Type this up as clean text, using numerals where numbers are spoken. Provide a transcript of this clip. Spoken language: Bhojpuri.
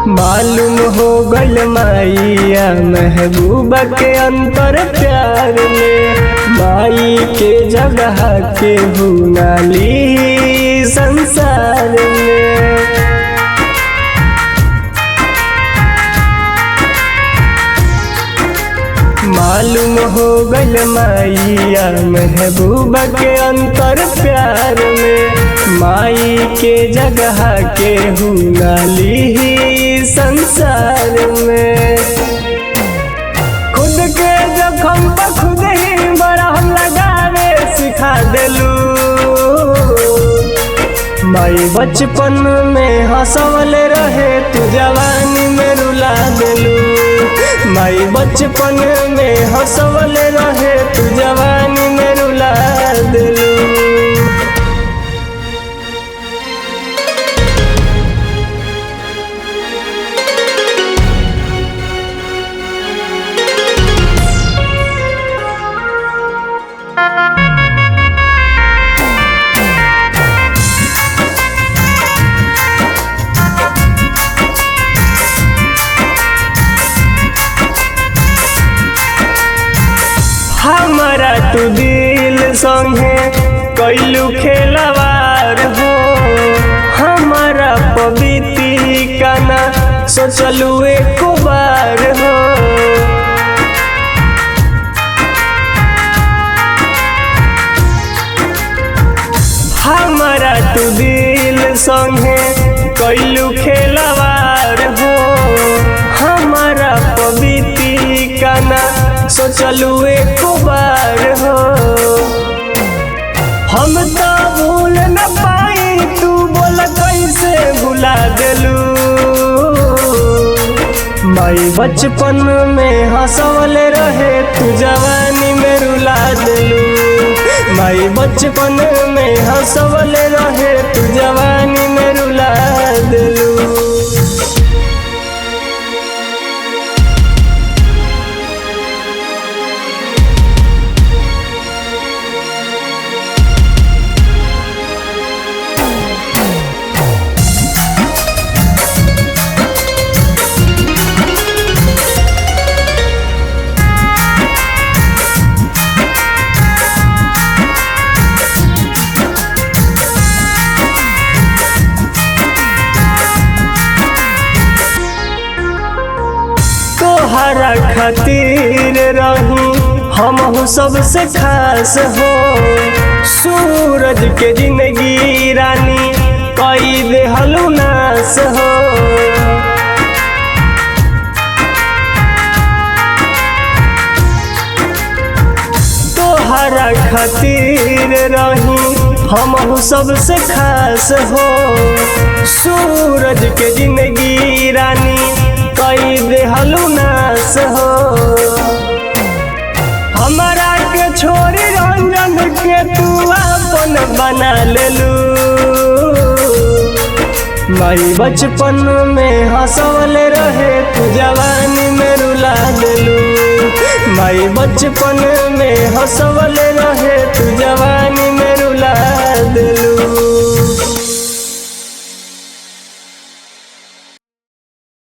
मालूम हो गइल माइया महबूबा के अंतर प्यार में, माई के जगह के हुनाली संसार में। मालूम हो गइल माइया महबूबा के अंतर प्यार में, माई के जगह के हुनाली संसार में। खुद के जख्म पर खुद ही मरहम लगावे सिखा देलू, माई बचपन में हंसवले रहे तू जवानी में रुला देलू, माई बचपन में हंसवले रहे तू जवानी में रुला देलू। हमारा तू दिल संगे कैलू खेलवार हो, हमारा पवित्र का ना सोचलू एक बार हो। हमारा तू दिल संगे कैलू खेलवार हो, हमारा पवित्र का ना सोचलू एक बार हो। हम तो भूल न पाई तू बोल कैसे भुला देलू, माई बचपन में हंसवले रहे तू जवानी में रुला देलू, माई बचपन में हंसवले रहे तू जवानी में रुला देलू। तोहरा खातिर रही हम सबसे खास हो, सूरज के जिंदगी रानी कई देहलू नास हो। तोहरा खातिर रही हम सबसे खास हो, सूरज के जिंदगी रानी कई देहलू नास हो। हमारा के छोरी रंजन के तू अपन बना लेलू, माई बचपन में हंसवले रहे तू जवानी में रुला देलू, माई बचपन में हंस